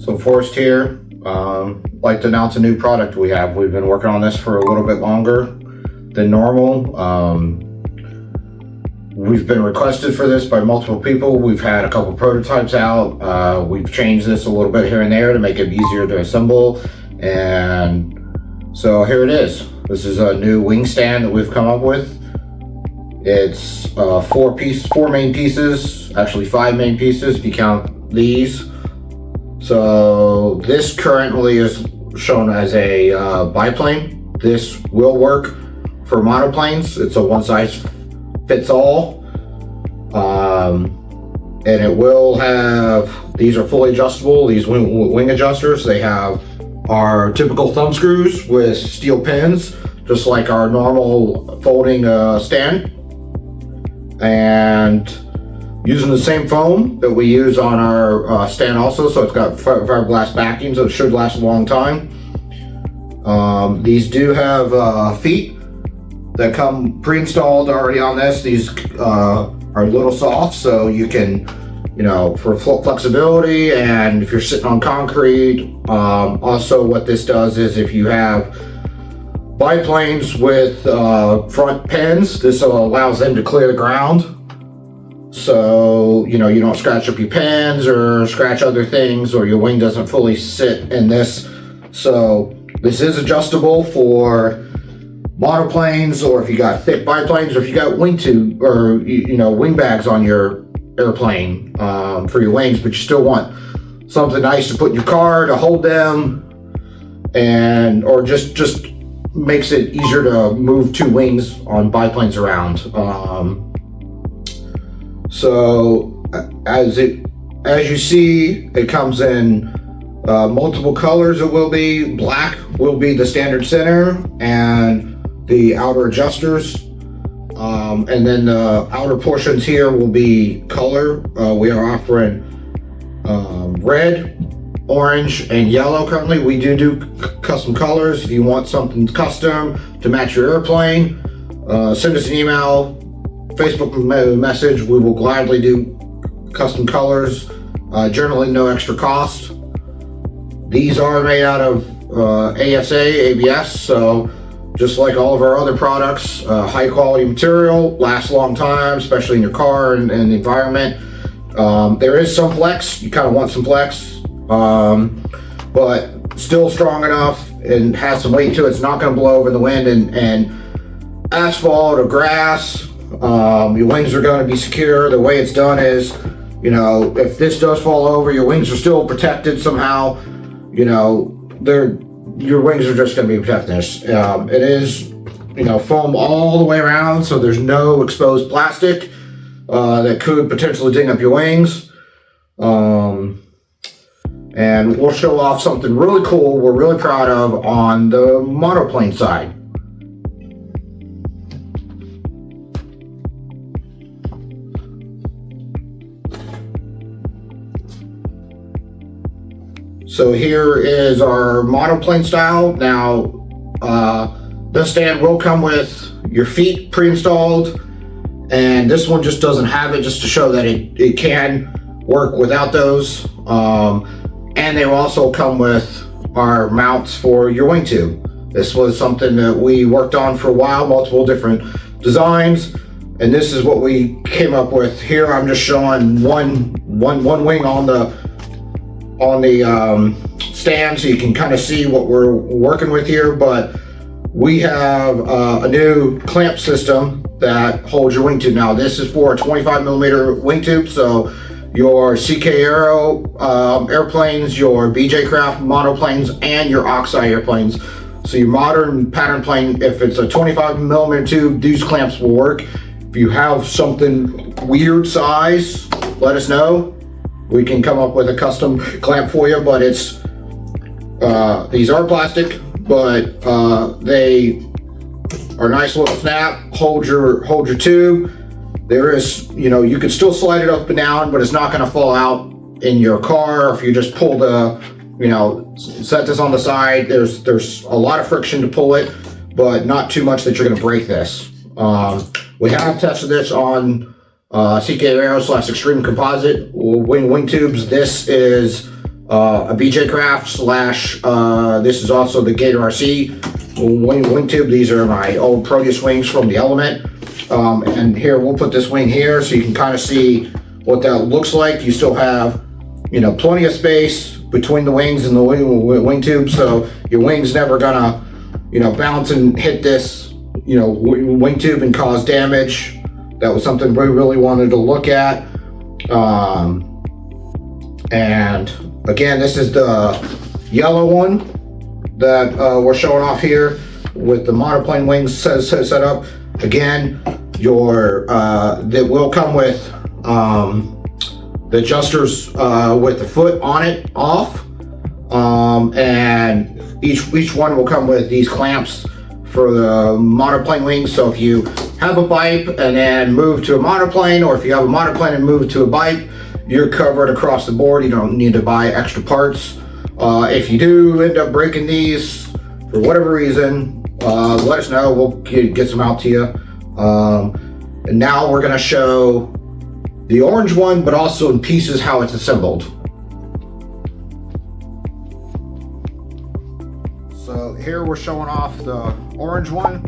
So Forrest here, like to announce a new product we have. We've been working on this for a little bit longer than normal. We've been requested for this by multiple people. We've had a couple prototypes out. We've changed this a little bit here and there to make it easier to assemble. And so here it is. This is a new wing stand that we've come up with. It's four main pieces, actually 5 main pieces if you count these. So this currently is shown as a biplane. This will work for monoplanes. It's a one size fits all. And it will have, these are fully adjustable, these wing adjusters. They have our typical thumb screws with steel pins, just like our normal folding stand. And using the same foam that we use on our stand also, so it's got fiberglass backing, so it should last a long time. These do have feet that come pre-installed already on this. These are a little soft, so you can, for flexibility, and if you're sitting on concrete. Also what this does is if you have biplanes with front pins, this allows them to clear the ground. So, you don't scratch up your pins or scratch other things, or your wing doesn't fully sit in this. So this is adjustable for monoplanes, or if you got thick biplanes, or if you got wing tube or wing bags on your airplane for your wings, but you still want something nice to put in your car to hold them, and or just makes it easier to move 2 wings on biplanes around. So as you see, it comes in multiple colors. It will be black will be the standard center and the outer adjusters, and then the outer portions here will be color. We are offering red, orange, and yellow currently. We do custom colors. If you want something custom to match your airplane, send us an email, Facebook message. We will gladly do custom colors. Generally no extra cost. These are made out of ABS, so just like all of our other products, high quality material, lasts a long time, especially in your car and the environment. There is some flex. You kind of want some flex, but still strong enough and has some weight to it. It's not going to blow over in the wind, and asphalt or grass. Your wings are going to be secure. The way it's done is, if this does fall over, your wings are still protected somehow. Your wings are just going to be protected. It is, foam all the way around, so there's no exposed plastic that could potentially ding up your wings. And we'll show off something really cool we're really proud of on the monoplane side. So here is our monoplane style. Now, this stand will come with your feet pre-installed, and this one just doesn't have it, just to show that it can work without those. And they will also come with our mounts for your wing tube. This was something that we worked on for a while, multiple different designs, and this is what we came up with. Here I'm just showing one wing on the stand, so you can kind of see what we're working with here. But we have a new clamp system that holds your wing tube. Now this is for a 25mm wing tube, so your CKaero airplanes, your BJ Craft monoplanes, and your Oxeye airplanes. So your modern pattern plane, if it's a 25mm tube, these clamps will work. If you have something weird size, let us know. We can come up with a custom clamp for you, but it's these are plastic, but they are nice little snap. Hold your tube. There is, you can still slide it up and down, but it's not going to fall out in your car. If you just pull the, set this on the side, there's a lot of friction to pull it, but not too much that you're going to break this. We have tested this on CKaero / Extreme Composite wing tubes. This is a BJ Craft slash, this is also the Gator RC wing tube. These are my old Proteus wings from the Element. And here, we'll put this wing here so you can kind of see what that looks like. You still have, you know, plenty of space between the wings and the wing tube, so your wing's never gonna, you know, bounce and hit this, you know, wing tube and cause damage. That was something we really wanted to look at. And again, this is the yellow one that we're showing off here with the monoplane wings set up. Again, that will come with the adjusters with the foot on it off, and each one will come with these clamps for the monoplane wings. So if you have a bipe and then move to a monoplane, or if you have a monoplane and move to a bipe, you're covered across the board. You don't need to buy extra parts. If you do end up breaking these for whatever reason, let us know. We'll get some out to you. And now we're gonna show the orange one, but also in pieces how it's assembled. So here we're showing off the orange one.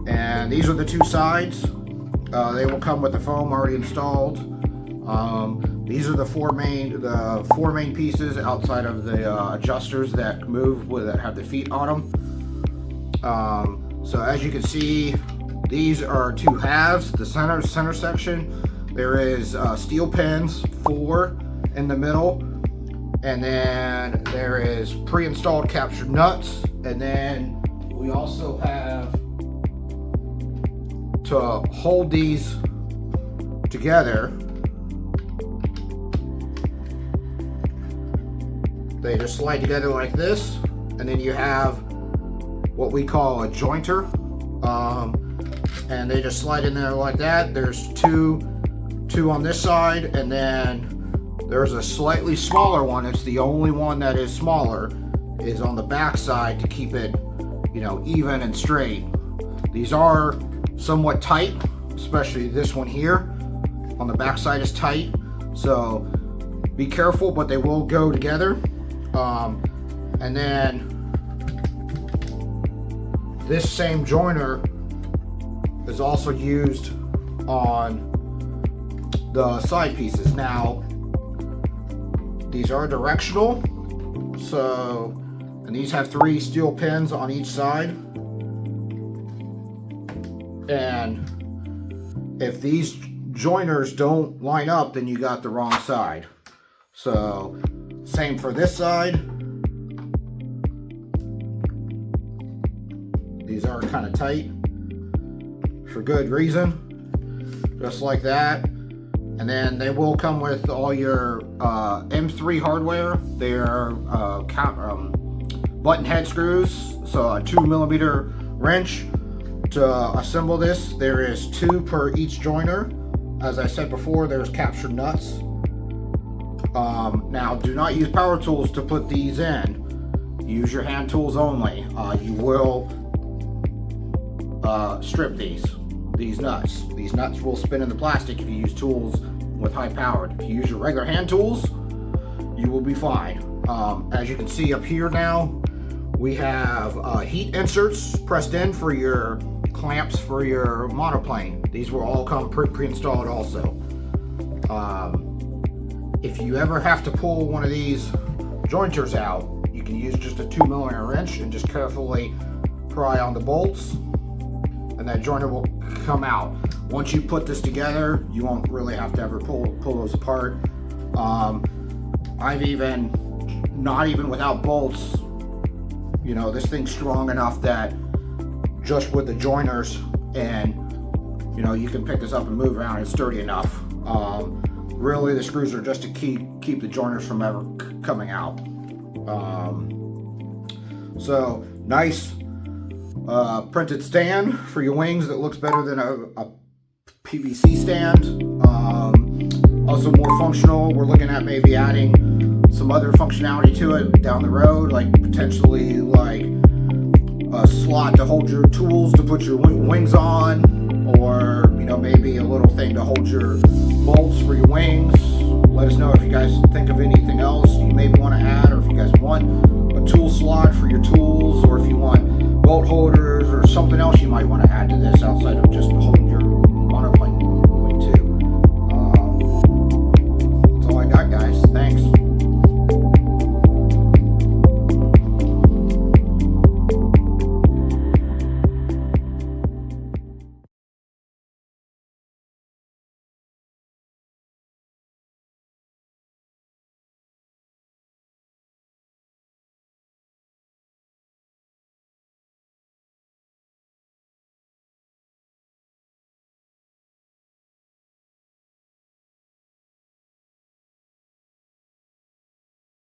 And these are the two sides. They will come with the foam already installed. These are the four main pieces outside of the adjusters that move that have the feet on them. So as you can see, these are two halves. The center section, there is steel pins, 4 in the middle, and then there is pre-installed captured nuts, and then we also have, to hold these together, they just slide together like this, and then you have what we call a jointer, and they just slide in there like that. There's two on this side, and then there's a slightly smaller one. It's the only one that is smaller, is on the back side to keep it, you know, even and straight. These are somewhat tight, especially this one here on the back side is tight, so be careful, but they will go together. And then this same joiner is also used on the side pieces. Now, these are directional, so, and these have 3 steel pins on each side. And if these joiners don't line up, then you got the wrong side. So, same for this side. These are kind of tight for good reason, just like that. And then they will come with all your M3 hardware. They are button head screws, so a 2mm wrench to assemble this. There is 2 per each joiner. As I said before, there's captured nuts. Now, do not use power tools to put these in. Use your hand tools only. You will strip these nuts. These nuts will spin in the plastic if you use tools with high power. If you use your regular hand tools, you will be fine. As you can see up here now, we have heat inserts pressed in for your clamps for your monoplane. These will all come pre-installed also. If you ever have to pull one of these jointers out, you can use just a 2mm wrench and just carefully pry on the bolts, and that joiner will come out. Once you put this together, you won't really have to ever pull those apart. I've even, not even without bolts, you know, this thing's strong enough that just with the joiners, and you know, you can pick this up and move around. It's sturdy enough. Really, the screws are just to keep the joiners from ever coming out. So nice printed stand for your wings that looks better than a PVC stand. Also more functional. We're looking at maybe adding some other functionality to it down the road, like potentially like a slot to hold your tools to put your wings on, or you know, maybe a little thing to hold your bolts for your wings, Let us know if you guys think of anything else you maybe want to add, or if you guys want a tool slot for your tools, or if you want bolt holders or something else you might want to add to this outside of just the whole